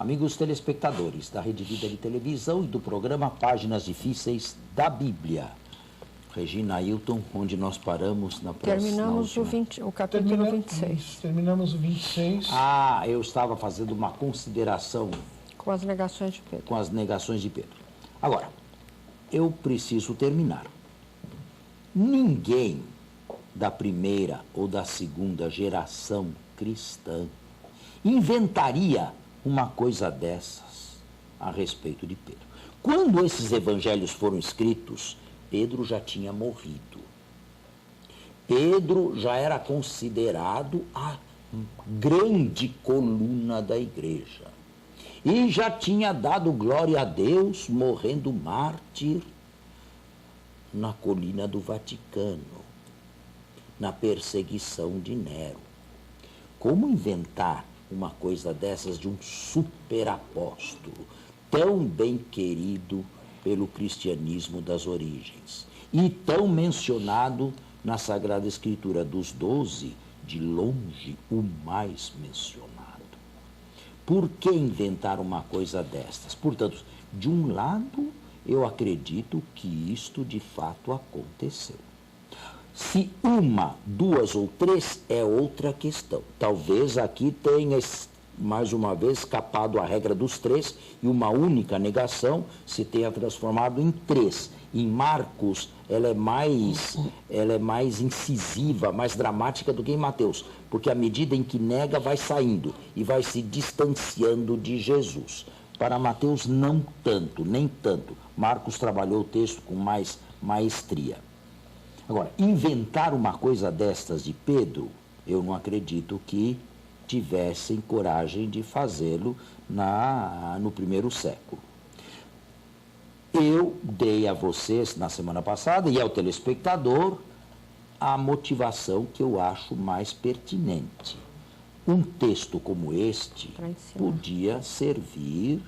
Amigos telespectadores da Rede Vida de Televisão e do programa Páginas Difíceis da Bíblia. Regina Ailton, onde nós paramos na próxima... Terminamos o capítulo 26. Terminamos o 26. Eu estava fazendo uma consideração... Com as negações de Pedro. Com as negações de Pedro. Agora, eu preciso terminar. Ninguém da primeira ou da segunda geração cristã inventaria uma coisa dessas a respeito de Pedro. Quando esses evangelhos foram escritos, Pedro já tinha morrido. Pedro já era considerado a grande coluna da igreja. E já tinha dado glória a Deus, morrendo mártir na colina do Vaticano, na perseguição de Nero. Como inventar uma coisa dessas de um superapóstolo, tão bem querido pelo cristianismo das origens, e tão mencionado na Sagrada Escritura dos 12, de longe o mais mencionado? Por que inventar uma coisa destas? Portanto, de um lado, eu acredito que isto de fato aconteceu. Se uma, duas ou três é outra questão. Talvez aqui tenha, mais uma vez, escapado a regra dos três e uma única negação se tenha transformado em três. Em Marcos, ela é mais incisiva, mais dramática do que em Mateus, porque à medida em que nega, vai saindo e vai se distanciando de Jesus. Para Mateus, não tanto, nem tanto. Marcos trabalhou o texto com mais maestria. Agora, inventar uma coisa destas de Pedro, eu não acredito que tivessem coragem de fazê-lo no primeiro século. Eu dei a vocês, na semana passada, e ao telespectador, a motivação que eu acho mais pertinente. Um texto como este podia servir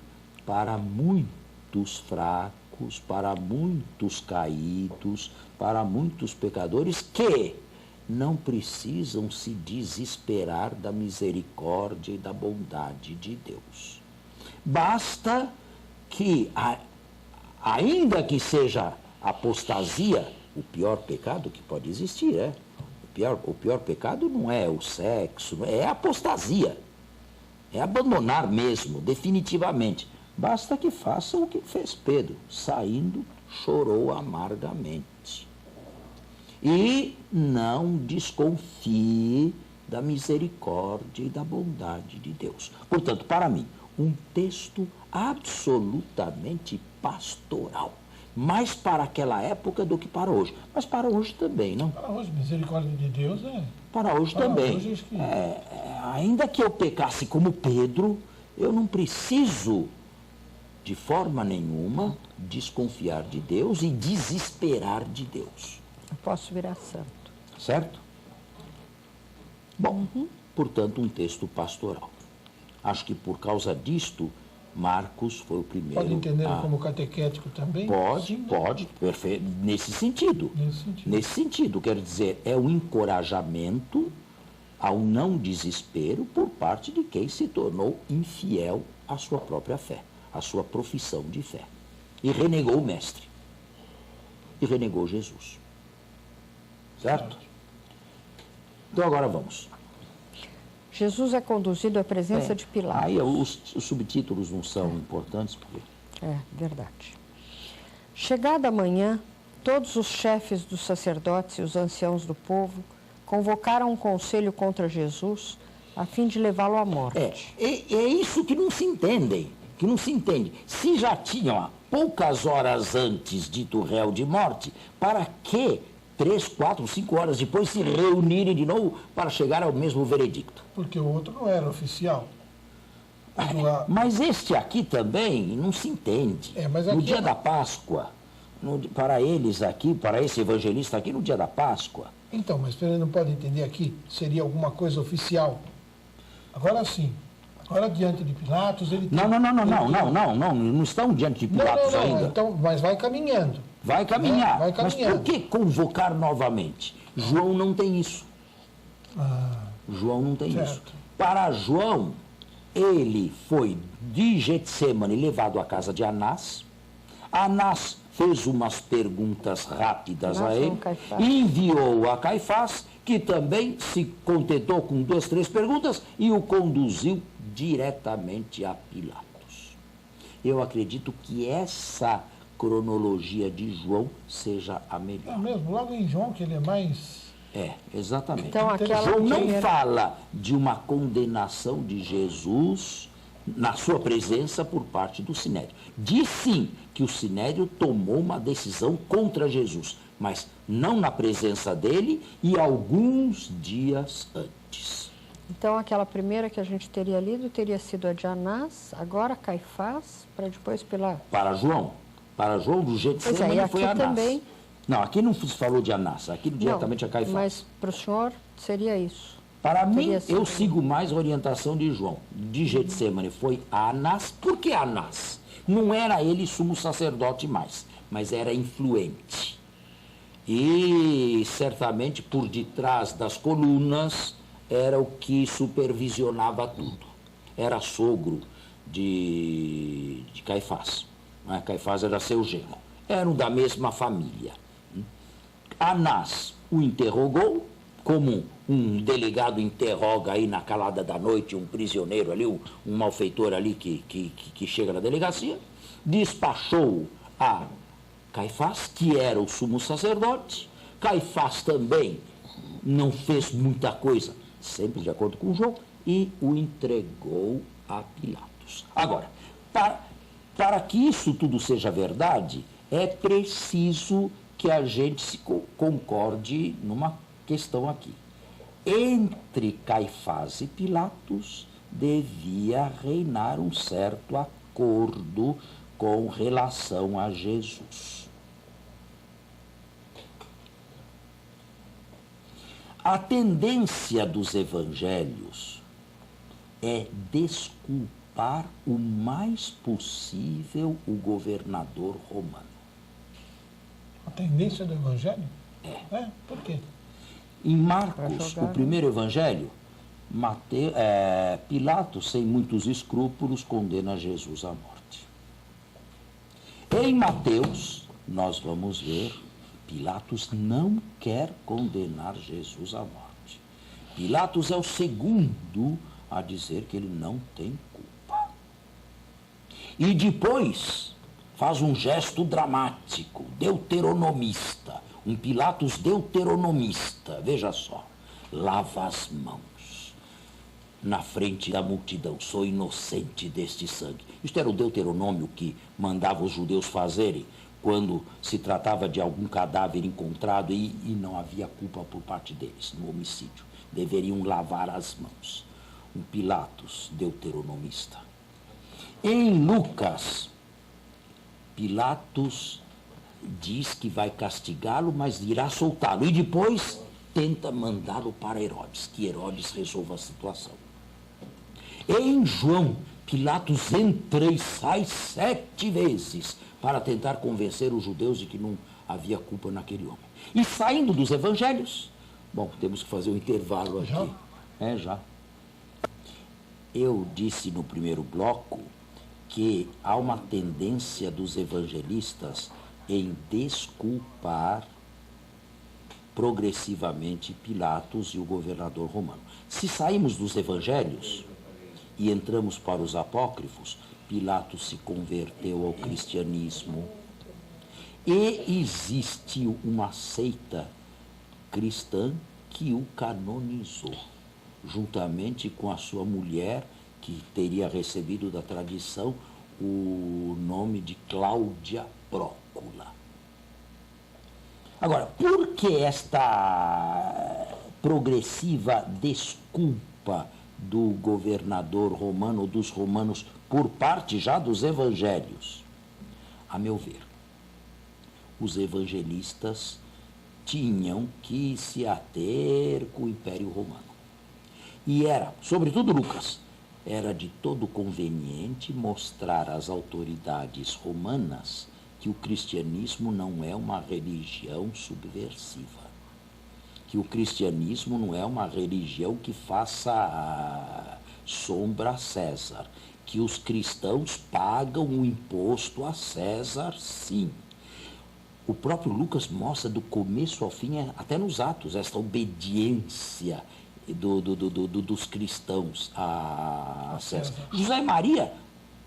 para muitos fracos, para muitos caídos, para muitos pecadores que não precisam se desesperar da misericórdia e da bondade de Deus. Basta que, ainda que seja apostasia, o pior pecado que pode existir, o pior pecado não é o sexo, é a apostasia, é abandonar mesmo, definitivamente. Basta que façam o que fez Pedro, saindo, chorou amargamente. E não desconfie da misericórdia e da bondade de Deus. Portanto, para mim, um texto absolutamente pastoral. Mais para aquela época do que para hoje. Mas para hoje também, não? Para hoje, misericórdia de Deus é... Para hoje para também. Hoje, que... ainda que eu pecasse como Pedro, eu não preciso, de forma nenhuma, desconfiar de Deus e desesperar de Deus. Eu posso virar santo. Certo? Bom, portanto, um texto pastoral. Acho que por causa disto, Marcos foi o primeiro... Pode entender como catequético também? Pode, perfeito, nesse sentido. Nesse sentido, quero dizer, é um encorajamento ao não desespero por parte de quem se tornou infiel à sua própria fé, à sua profissão de fé. E renegou o Mestre. E renegou Jesus. Certo? Então agora vamos. Jesus é conduzido à presença de Pilatos. Aí os subtítulos não são importantes, porque... É, verdade. Chegada a manhã, todos os chefes dos sacerdotes e os anciãos do povo convocaram um conselho contra Jesus a fim de levá-lo à morte. É isso que não se entende. Se já tinham, há poucas horas antes, dito réu de morte, para que 3, 4, 5 horas depois se reunirem de novo para chegar ao mesmo veredicto? Porque o outro não era oficial. Mas este aqui também não se entende. No dia da Páscoa, para eles aqui, para esse evangelista aqui, no dia da Páscoa. Então, mas ele não pode entender aqui, seria alguma coisa oficial. Agora sim. Agora, diante de Pilatos, ele... Não estão diante de Pilatos ainda. Então, mas vai caminhando. Vai caminhar. Mas por que convocar novamente? João não tem isso. João não tem isso. Para João, ele foi de Getsemane levado à casa de Anás. Anás fez umas perguntas rápidas a ele e enviou a Caifás, que também se contentou com 2, 3 perguntas e o conduziu diretamente a Pilatos. Eu acredito que essa cronologia de João seja a melhor. É mesmo, logo em João, que ele é mais... Exatamente. Então, João não fala de uma condenação de Jesus na sua presença por parte do Sinédrio. Diz sim que o Sinédrio tomou uma decisão contra Jesus, mas não na presença dele e alguns dias antes. Então, aquela primeira que a gente teria lido teria sido a de Anás, agora Caifás, para depois Pilatos. Para João do Getsemane foi Anás. Também... Não, aqui não se falou de Anás, aqui diretamente a Caifás. Mas para o senhor seria isso? Para mim, eu sigo mais a orientação de João. De Getsemane foi Anás. Por que Anás? Não era ele sumo sacerdote mais, mas era influente. E certamente por detrás das colunas era o que supervisionava tudo. Era sogro de Caifás. Né? Caifás era seu genro. Eram da mesma família. Anás o interrogou, como um delegado interroga aí na calada da noite um prisioneiro ali, um malfeitor ali que chega na delegacia, despachou a Caifás, que era o sumo sacerdote. Caifás também não fez muita coisa, sempre de acordo com João, e o entregou a Pilatos. Agora, para que isso tudo seja verdade, é preciso que a gente se concorde numa questão aqui. Entre Caifás e Pilatos devia reinar um certo acordo com relação a Jesus. A tendência dos evangelhos é desculpar o mais possível o governador romano. A tendência do evangelho? Por quê? Em Marcos, o primeiro evangelho, Pilatos, sem muitos escrúpulos, condena Jesus à morte. Em Mateus, nós vamos ver, Pilatos não quer condenar Jesus à morte. Pilatos é o segundo a dizer que ele não tem culpa. E depois faz um gesto dramático, deuteronomista, um Pilatos deuteronomista, veja só, lava as mãos na frente da multidão, sou inocente deste sangue. Isto era o Deuteronômio que mandava os judeus fazerem quando se tratava de algum cadáver encontrado e não havia culpa por parte deles no homicídio. Deveriam lavar as mãos. Um Pilatos deuteronomista. Em Lucas, Pilatos diz que vai castigá-lo, mas irá soltá-lo. E depois tenta mandá-lo para Herodes, que Herodes resolva a situação. Em João, Pilatos entra e sai 7 vezes para tentar convencer os judeus de que não havia culpa naquele homem. E saindo dos evangelhos, bom, temos que fazer um intervalo aqui. Já. Eu disse no primeiro bloco que há uma tendência dos evangelistas em desculpar progressivamente Pilatos e o governador romano. Se saímos dos evangelhos e entramos para os apócrifos, Pilatos se converteu ao cristianismo e existiu uma seita cristã que o canonizou, juntamente com a sua mulher, que teria recebido da tradição o nome de Cláudia Prócula. Agora, por que esta progressiva desculpa do governador romano, ou dos romanos, por parte já dos evangelhos? A meu ver, os evangelistas tinham que se ater com o Império Romano. E era, sobretudo Lucas, era de todo conveniente mostrar às autoridades romanas que o cristianismo não é uma religião subversiva, que o cristianismo não é uma religião que faça sombra a César, que os cristãos pagam o imposto a César, sim. O próprio Lucas mostra do começo ao fim, até nos Atos, esta obediência dos cristãos a César. José e Maria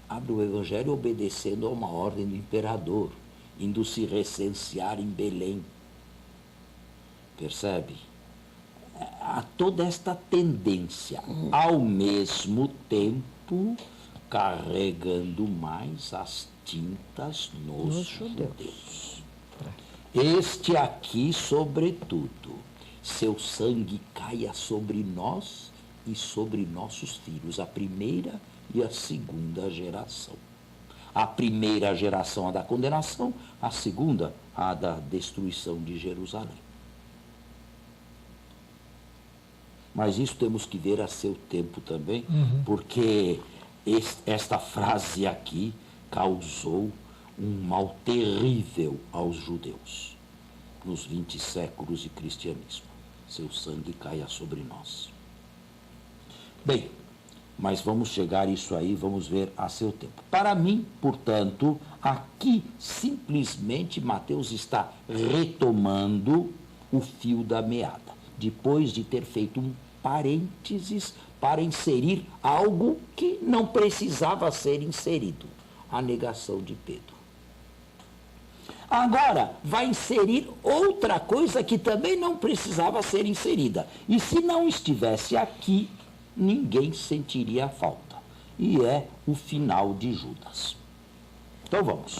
abre o Evangelho obedecendo a uma ordem do imperador, indo se recensear em Belém. Percebe? Há toda esta tendência, ao mesmo tempo, carregando mais as tintas nos judeus. Este aqui, sobretudo, seu sangue caia sobre nós e sobre nossos filhos, a primeira e a segunda geração. A primeira geração a da condenação, a segunda a da destruição de Jerusalém. Mas isso temos que ver a seu tempo também, porque esta frase aqui causou um mal terrível aos judeus nos 20 séculos de cristianismo. Seu sangue caia sobre nós. Bem, mas vamos chegar a isso aí, vamos ver a seu tempo. Para mim, portanto, aqui simplesmente Mateus está retomando o fio da meada, depois de ter feito um parênteses para inserir algo que não precisava ser inserido, a negação de Pedro. Agora, vai inserir outra coisa que também não precisava ser inserida. E se não estivesse aqui, ninguém sentiria a falta. E é o final de Judas. Então vamos.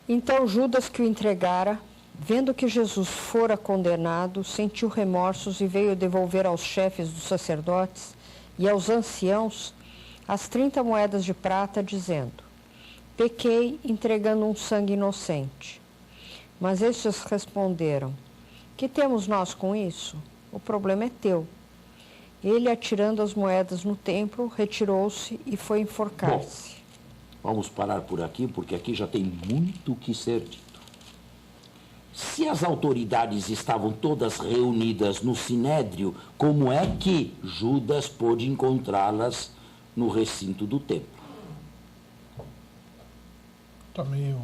Então Judas, que o entregara, vendo que Jesus fora condenado, sentiu remorsos e veio devolver aos chefes dos sacerdotes e aos anciãos as 30 moedas de prata, dizendo: pequei entregando um sangue inocente. Mas estes responderam: que temos nós com isso? O problema é teu. Ele, atirando as moedas no templo, retirou-se e foi enforcar-se. Vamos parar por aqui, porque aqui já tem muito o que ser dito. Se as autoridades estavam todas reunidas no Sinédrio, como é que Judas pôde encontrá-las no recinto do templo? Está meio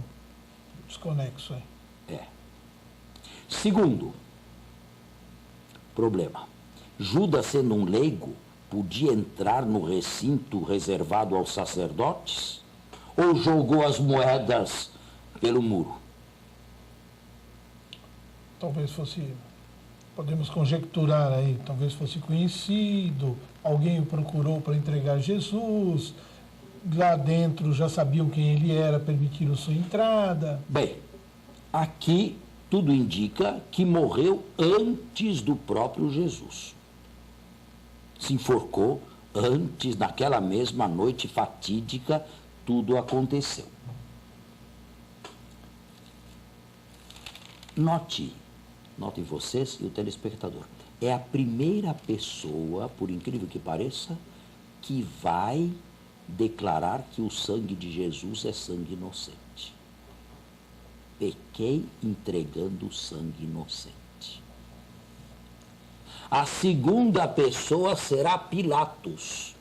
desconexo aí. É. Segundo problema, Judas, sendo um leigo, podia entrar no recinto reservado aos sacerdotes? Ou jogou as moedas pelo muro? Talvez fosse, podemos conjecturar aí, talvez fosse conhecido, alguém o procurou para entregar Jesus, lá dentro já sabiam quem ele era, permitiram sua entrada. Bem, aqui tudo indica que morreu antes do próprio Jesus. Se enforcou antes, naquela mesma noite fatídica, tudo aconteceu. Notem vocês e o telespectador, é a primeira pessoa, por incrível que pareça, que vai declarar que o sangue de Jesus é sangue inocente. Pequei entregando sangue inocente. A segunda pessoa será Pilatos.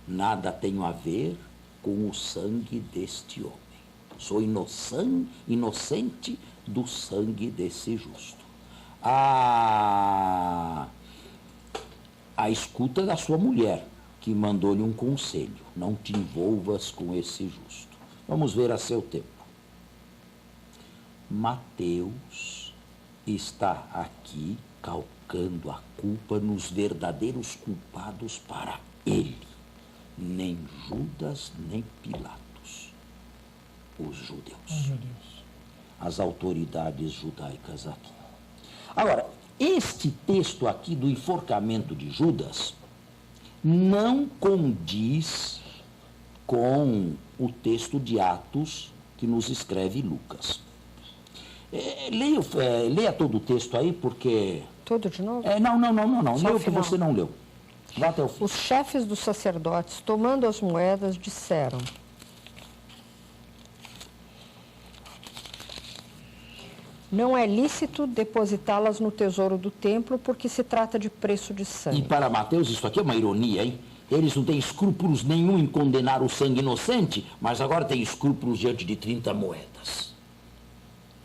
Nada tenho a ver com o sangue deste homem. Sou inocente do sangue desse justo. A escuta da sua mulher, que mandou-lhe um conselho: não te envolvas com esse justo. Vamos ver a seu tempo. Mateus está aqui calcando a culpa nos verdadeiros culpados para ele. Nem Judas, nem Pilatos. Os judeus. As autoridades judaicas aqui. Agora, este texto aqui do enforcamento de Judas não condiz com o texto de Atos que nos escreve Lucas. Leia todo o texto aí, porque... Todo de novo? Não. Só Leia o o que final. você não leu. Vá até o fim. Os chefes dos sacerdotes, tomando as moedas, disseram: Não é lícito depositá-las no tesouro do templo porque se trata de preço de E sangue. para Mateus, isso aqui é uma ironia, hein? Eles não têm escrúpulos nenhum em condenar o sangue inocente, mas agora têm escrúpulos diante de 30 moedas,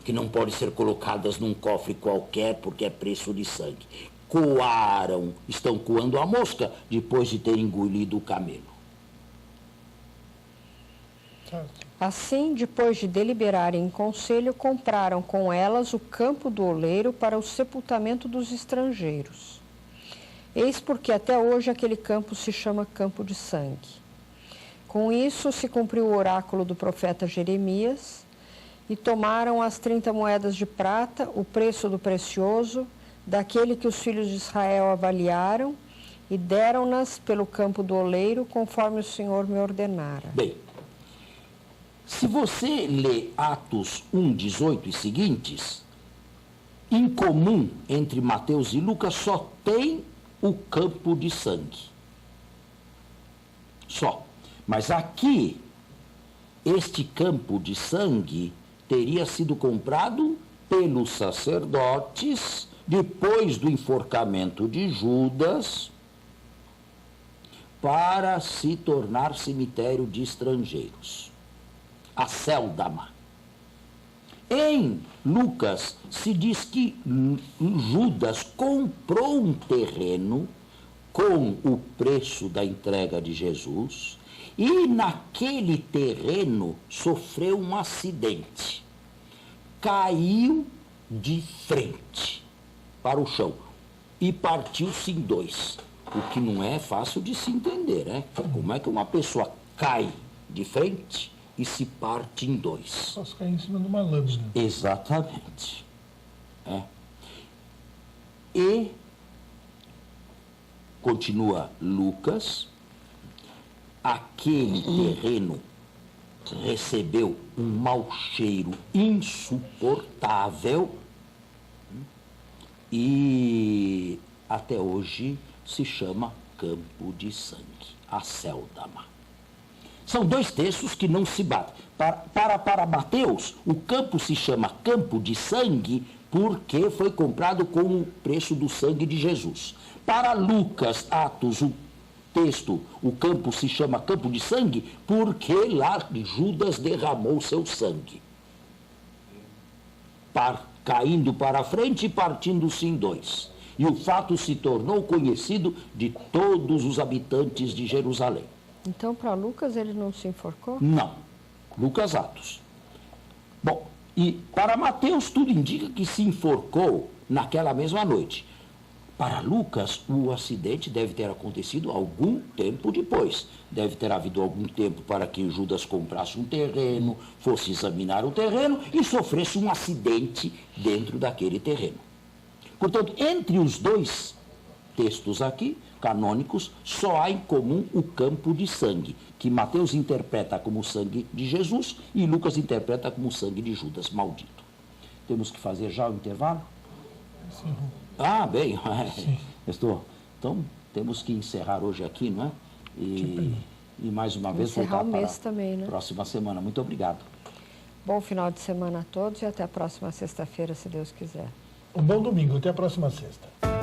que não podem ser colocadas num cofre qualquer porque é preço de sangue. Coaram, estão coando a mosca depois de ter engolido o camelo. Certo. Assim, depois de deliberarem em conselho, compraram com elas o campo do oleiro para o sepultamento dos estrangeiros. Eis porque até hoje aquele campo se chama Campo de Sangue. Com isso se cumpriu o oráculo do profeta Jeremias, e tomaram as 30 moedas de prata, o preço do precioso, daquele que os filhos de Israel avaliaram, e deram-nas pelo campo do oleiro, conforme o Senhor me ordenara. Bem, se você lê Atos 1, 18 e seguintes, em comum entre Mateus e Lucas só tem o campo de sangue. Só. Mas aqui, este campo de sangue teria sido comprado pelos sacerdotes depois do enforcamento de Judas para se tornar cemitério de estrangeiros. Acéldama. Em Lucas se diz que Judas comprou um terreno com o preço da entrega de Jesus e naquele terreno sofreu um acidente. Caiu de frente para o chão e partiu-se em dois, o que não é fácil de se entender, né? Como é que uma pessoa cai de frente e se parte em dois? Só se cair em cima de uma lâmina. Exatamente. É. E, continua Lucas, aquele terreno recebeu um mau cheiro insuportável e até hoje se chama Campo de Sangue, Acéldama. São dois textos que não se batem. Para Mateus, o campo se chama Campo de Sangue porque foi comprado com o preço do sangue de Jesus. Para Lucas, Atos, o texto, o campo se chama Campo de Sangue porque lá Judas derramou seu sangue, caindo para frente e partindo-se em dois. E o fato se tornou conhecido de todos os habitantes de Jerusalém. Então, para Lucas, ele não se enforcou? Não. Lucas Atos. Bom, e para Mateus tudo indica que se enforcou naquela mesma noite. Para Lucas, o acidente deve ter acontecido algum tempo depois. Deve ter havido algum tempo para que Judas comprasse um terreno, fosse examinar o terreno e sofresse um acidente dentro daquele terreno. Portanto, entre os dois textos aqui, canônicos, só há em comum o campo de sangue, que Mateus interpreta como o sangue de Jesus e Lucas interpreta como o sangue de Judas maldito. Temos que fazer já o intervalo? Sim. Ah, bem, Sim. então temos que encerrar hoje aqui, não é? E mais uma vez Encerrar voltar o para mês também, né? a próxima semana. Muito obrigado. Bom final de semana a todos e até a próxima sexta-feira, se Deus quiser. Um bom domingo. Até a próxima sexta.